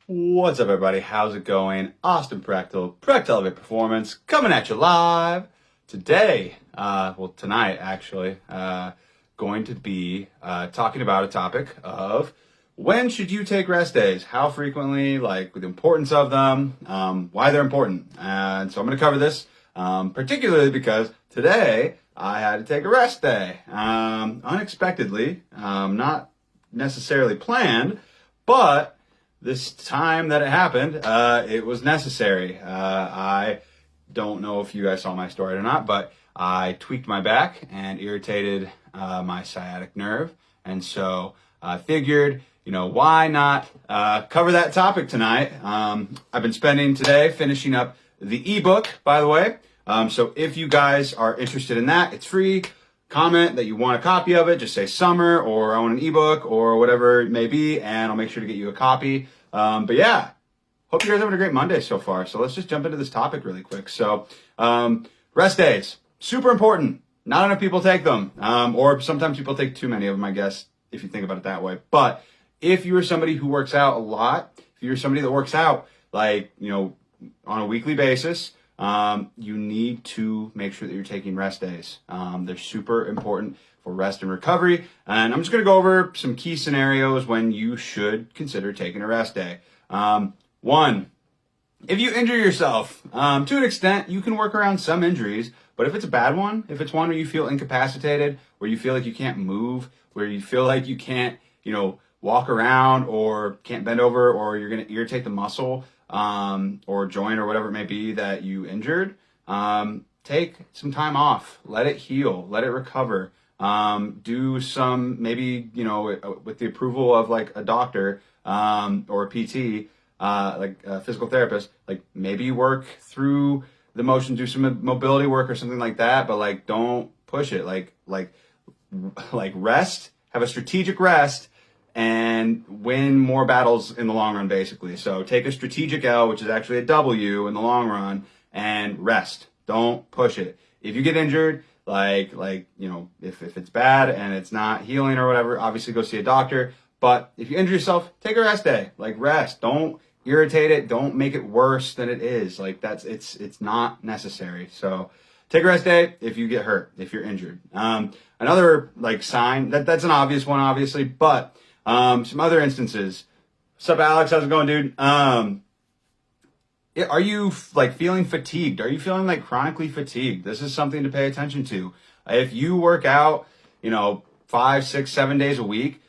What's up, everybody? How's it going? Austin Practical, Practical Elevate Performance, coming at you live today. Tonight, actually, going to be talking about a topic of when should you take rest days, how frequently, like the importance of them, why they're important. And so I'm going to cover this, particularly because today I had to take a rest day, unexpectedly, not necessarily planned, but this time that it happened, it was necessary. I don't know if you guys saw my story or not, but I tweaked my back and irritated my sciatic nerve. And so I figured, why not cover that topic tonight? I've been spending today finishing up the ebook, by the way. So if you guys are interested in that, it's free. Comment that you want a copy of it, just say summer or I want an ebook or whatever it may be, and I'll make sure to get you a copy. But yeah, hope you guys are having a great Monday so far. So let's just jump into this topic really quick. So rest days, super important. Not enough people take them, or sometimes people take too many of them, I guess, if you think about it that way. But if you are somebody who works out a lot, if you're somebody that works out like, on a weekly basis, you need to make sure that you're taking rest days. They're super important for rest and recovery. And I'm just going to go over some key scenarios when you should consider taking a rest day. One, if you injure yourself, to an extent, you can work around some injuries, but if it's a bad one, if it's one where you feel incapacitated, where you feel like you can't move, where you feel like you can't, walk around or can't bend over, or you're going to irritate the muscle, or joint or whatever it may be that you injured, take some time off, let it heal, let it recover, do some, maybe, with the approval of like a doctor, or a PT, like a physical therapist, like maybe work through the motion, do some mobility work or something like that, but like, don't push it, like rest, have a strategic rest, and win more battles in the long run, basically. So take a strategic L, which is actually a W in the long run, and rest. Don't push it. If you get injured, if it's bad and it's not healing or whatever, obviously go see a doctor. But if you injure yourself, take a rest day. Rest. Don't irritate it. Don't make it worse than it is. It's not necessary. So take a rest day if you get hurt, if you're injured. Another sign, that's an obvious one, obviously, but some other instances. What's up, Alex? How's it going, dude? Are you feeling fatigued? Are you feeling chronically fatigued? This is something to pay attention to. If you work out, 5, 6, 7 days a week,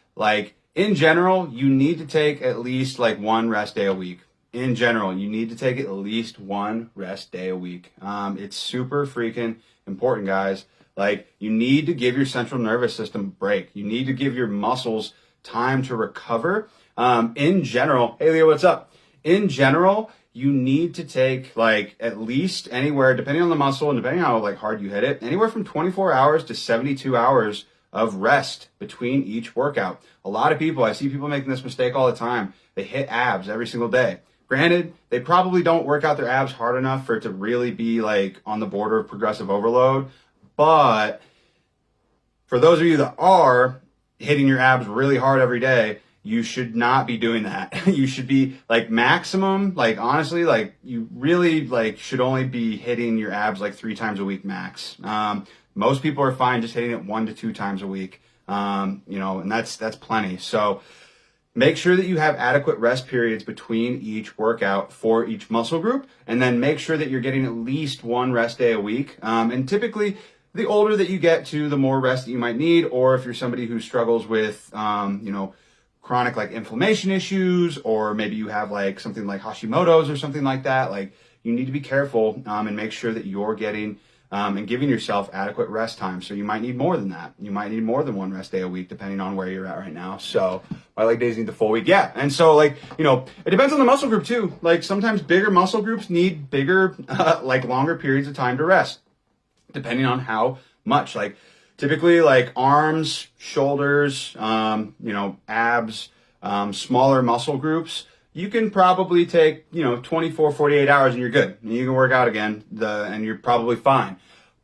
in general, you need to take at least one rest day a week. In general, you need to take at least one rest day a week. It's super freaking important, guys. You need to give your central nervous system a break. You need to give your muscles time to recover. In general, hey Leo, what's up? In general, you need to take at least anywhere, depending on the muscle and depending on how hard you hit it, anywhere from 24 hours to 72 hours of rest between each workout. A lot of people, I see people making this mistake all the time. They hit abs every single day. Granted, they probably don't work out their abs hard enough for it to really be on the border of progressive overload. But for those of you that are hitting your abs really hard every day, you should not be doing that. You should be maximum, honestly, you really should only be hitting your abs 3 times a week max. Most people are fine just hitting it 1 to 2 times a week. And that's plenty. So make sure that you have adequate rest periods between each workout for each muscle group, and then make sure that you're getting at least one rest day a week. And typically, the older that you get to, the more rest that you might need, or if you're somebody who struggles with, chronic inflammation issues, or maybe you have something like Hashimoto's or something like that, you need to be careful and make sure that you're getting and giving yourself adequate rest time. So you might need more than that. You might need more than one rest day a week, depending on where you're at right now. So my leg days need the full week. Yeah. And so it depends on the muscle group too. Sometimes bigger muscle groups need bigger, longer periods of time to rest, depending on how much. Typically arms, shoulders, abs, smaller muscle groups, you can probably take, 24, 48 hours and you're good. And you can work out again and you're probably fine.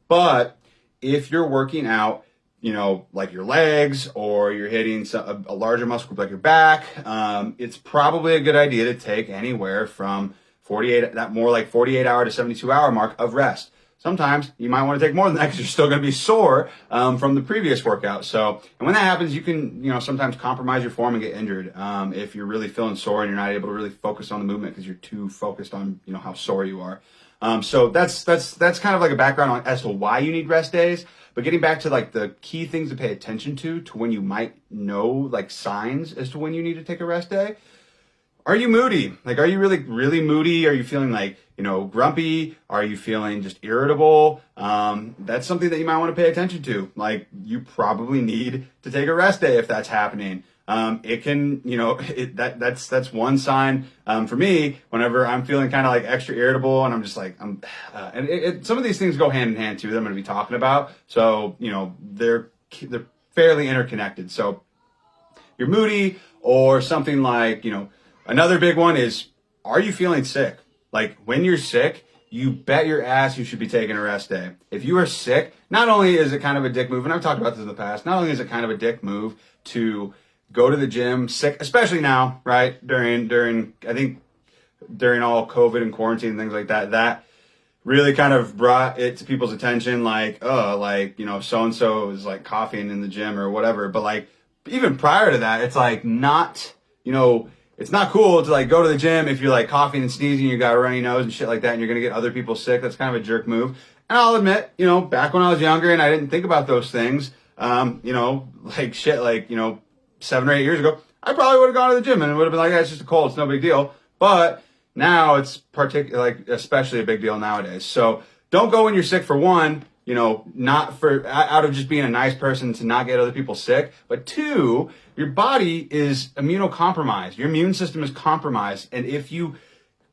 But if you're working out, like your legs, or you're hitting a larger muscle group like your back, it's probably a good idea to take anywhere from 48 hour to 72 hour mark of rest. Sometimes you might want to take more than that because you're still going to be sore from the previous workout. So, and when that happens, you can, sometimes compromise your form and get injured if you're really feeling sore and you're not able to really focus on the movement because you're too focused on, how sore you are. So that's kind of like a background as to why you need rest days. But getting back to like the key things to pay attention to when you might know like signs as to when you need to take a rest day. Are you moody? Like, are you really, really moody? Are you feeling like, grumpy? Are you feeling just irritable? That's something that you might want to pay attention to. Like, you probably need to take a rest day if that's happening. It can, that's one sign, for me, whenever I'm feeling kind of like extra irritable and I'm just like, some of these things go hand in hand too that I'm going to be talking about. So, they're fairly interconnected. So you're moody, or something like, another big one is, are you feeling sick? Like, when you're sick, you bet your ass you should be taking a rest day. If you are sick, not only is it kind of a dick move, and I've talked about this in the past, not only is it kind of a dick move to go to the gym sick, especially now, right? During all COVID and quarantine and things like that, that really kind of brought it to people's attention, like, so-and-so is like coughing in the gym or whatever. But like, even prior to that, it's like not, it's not cool to like go to the gym if you're like coughing and sneezing, you got a runny nose and shit like that, and you're going to get other people sick. That's kind of a jerk move. And I'll admit, back when I was younger and I didn't think about those things, like shit, like, 7 or 8 years ago, I probably would have gone to the gym and it would have been like, it's just a cold, it's no big deal. But now it's especially a big deal nowadays. So don't go when you're sick, for one, not for out of just being a nice person to not get other people sick, but two, your body is immunocompromised. Your immune system is compromised. And if you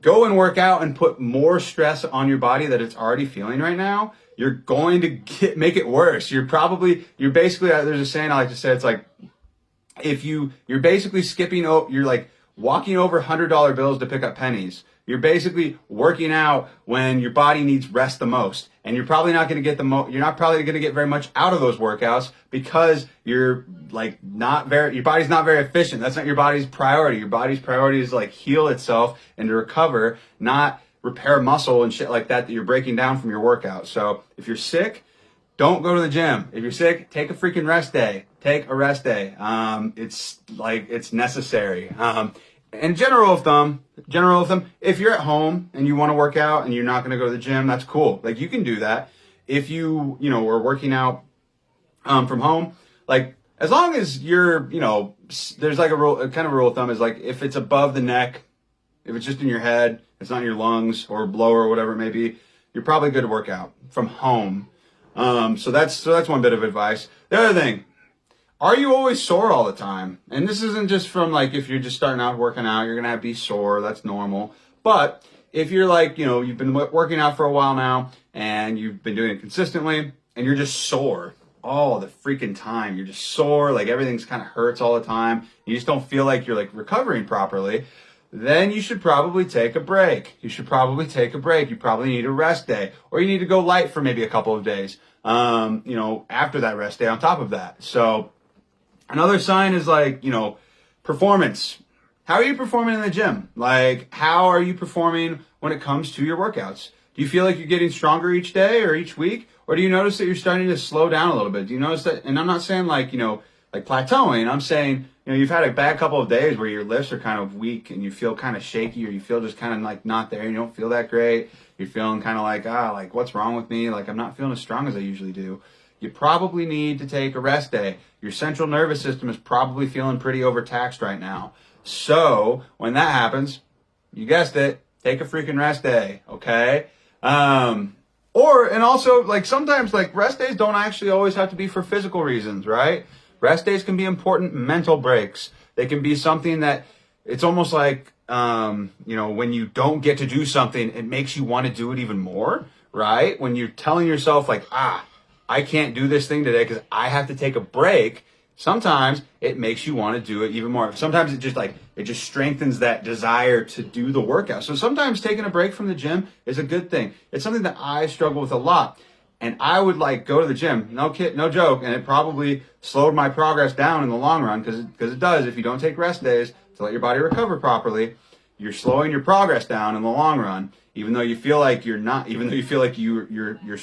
go and work out and put more stress on your body that it's already feeling right now, you're going to make it worse. You're basically, there's a saying I like to say, it's like, if you're basically you're like walking over $100 bills to pick up pennies. You're basically working out when your body needs rest the most, and you're probably not going to get you're not probably going to get very much out of those workouts because you're like your body's not very efficient. That's not your body's priority. Your body's priority is to like heal itself and to recover, not repair muscle and shit like that you're breaking down from your workout. So if you're sick, don't go to the gym. If you're sick, take a freaking rest day. Take a rest day. It's necessary. And general of thumb, if you're at home and you want to work out and you're not going to go to the gym, that's cool. Like, you can do that. If you are working out from home, like, as long as you're, there's like a rule of thumb is like, if it's above the neck, if it's just in your head, it's not in your lungs or below or whatever it may be, you're probably good to work out from home. So that's one bit of advice. The other thing, are you always sore all the time? And this isn't just from like, if you're just starting out working out, you're going to be sore. That's normal. But if you're like, you've been working out for a while now and you've been doing it consistently and you're just sore all the freaking time, you're just sore, like everything's kind of hurts all the time, you just don't feel like you're like recovering properly, then you should probably take a break. You probably need a rest day, or you need to go light for maybe a couple of days, after that rest day on top of that. So another sign is like, performance. How are you performing in the gym? Like, how are you performing when it comes to your workouts? Do you feel like you're getting stronger each day or each week? Or do you notice that you're starting to slow down a little bit? Do you notice that? And I'm not saying like, like plateauing. I'm saying, you've had a bad couple of days where your lifts are kind of weak and you feel kind of shaky, or you feel just kind of like not there. You don't feel that great. You're feeling kind of like, what's wrong with me? Like, I'm not feeling as strong as I usually do. You probably need to take a rest day. Your central nervous system is probably feeling pretty overtaxed right now. So when that happens, you guessed it, take a freaking rest day, okay? And also, like, sometimes, like, rest days don't actually always have to be for physical reasons, right? Rest days can be important mental breaks. They can be something that, it's almost like, when you don't get to do something, it makes you want to do it even more, right? When you're telling yourself, like, I can't do this thing today because I have to take a break, sometimes it makes you want to do it even more. Sometimes it just strengthens that desire to do the workout. So sometimes taking a break from the gym is a good thing. It's something that I struggle with a lot. And I would like go to the gym, no joke, and it probably slowed my progress down in the long run because it does. If you don't take rest days to let your body recover properly, you're slowing your progress down in the long run. Even though you feel like you're not, even though you feel like you're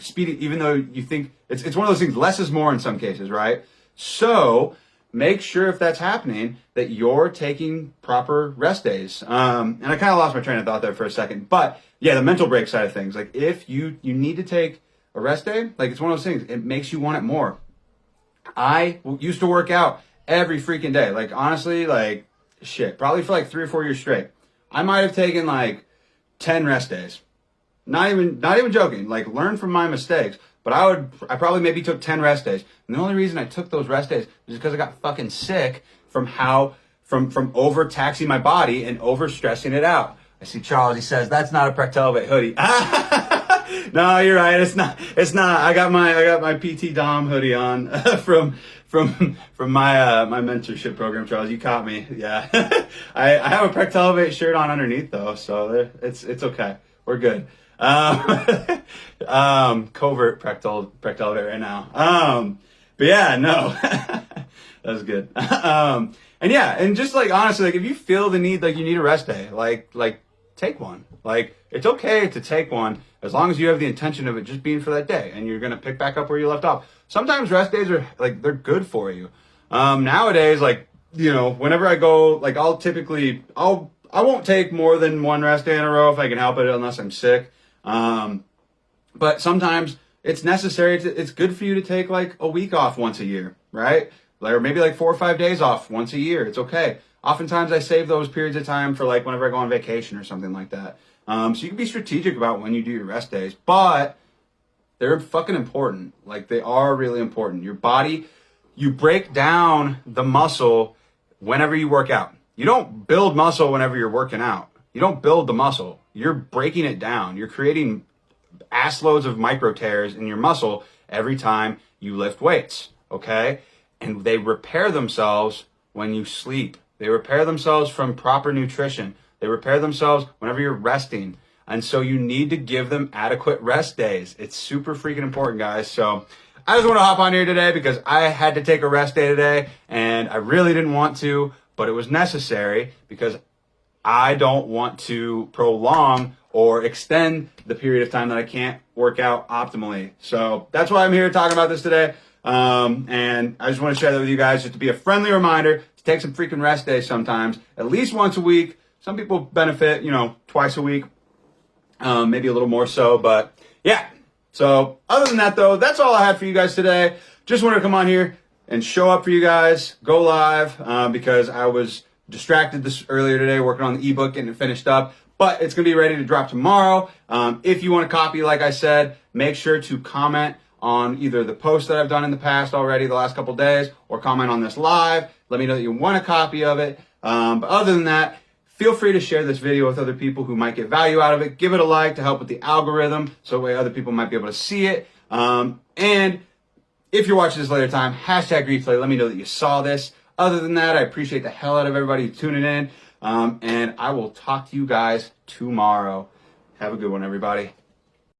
speeding, even though you think it's one of those things. Less is more in some cases, right? So make sure if that's happening that you're taking proper rest days. And I kind of lost my train of thought there for a second, but yeah, the mental break side of things. Like if you need to take a rest day, like it's one of those things. It makes you want it more. I used to work out every freaking day. Like honestly, like shit, probably for like 3 or 4 years straight. I might have taken like 10 rest days. Not even joking. Like learn from my mistakes. But I probably maybe took 10 rest days. And the only reason I took those rest days was because I got fucking sick from overtaxing my body and overstressing it out. I see Charles, he says, that's not a Practelevate hoodie. No, you're right. It's not. I got my PT Dom hoodie on from my mentorship program, Charles. You caught me. Yeah. I have a Practelevate shirt on underneath though, so it's okay. We're good. Covert Practelevate right now. But yeah, no. That was good. And yeah, and just like honestly, like if you feel the need, like you need a rest day, like take one. Like it's okay to take one as long as you have the intention of it just being for that day and you're gonna pick back up where you left off. Sometimes rest days are like they're good for you. Nowadays, like, you know, whenever I go, like I won't take more than one rest day in a row if I can help it unless I'm sick. But sometimes it's necessary it's good for you to take like a week off once a year, right? Or maybe like 4 or 5 days off once a year. It's okay. Oftentimes I save those periods of time for like whenever I go on vacation or something like that. So you can be strategic about when you do your rest days, but they're fucking important. Like they are really important. Your body, you break down the muscle whenever you work out. You don't build muscle whenever you're working out. You don't build the muscle. You're breaking it down. You're creating ass loads of micro tears in your muscle every time you lift weights, okay? And they repair themselves when you sleep. They repair themselves from proper nutrition. They repair themselves whenever you're resting. And so you need to give them adequate rest days. It's super freaking important, guys. So I just want to hop on here today because I had to take a rest day today and I really didn't want to, but it was necessary because I don't want to prolong or extend the period of time that I can't work out optimally. So that's why I'm here talking about this today. And I just want to share that with you guys just to be a friendly reminder to take some freaking rest days sometimes, at least once a week. Some people benefit, you know, twice a week, maybe a little more so, but yeah. So other than that though, that's all I had for you guys today. Just wanted to come on here and show up for you guys, go live, because I was distracted this earlier today working on the ebook, getting it finished up, but it's going to be ready to drop tomorrow. If you want a copy, like I said, make sure to comment on either the post that I've done in the past already the last couple days or comment on this live. Let me know that you want a copy of it. But other than that, feel free to share this video with other people who might get value out of it. Give it a like to help with the algorithm so that way other people might be able to see it. And if you're watching this later time, hashtag replay, let me know that you saw this. Other than that, I appreciate the hell out of everybody tuning in. And I will talk to you guys tomorrow. Have a good one, everybody.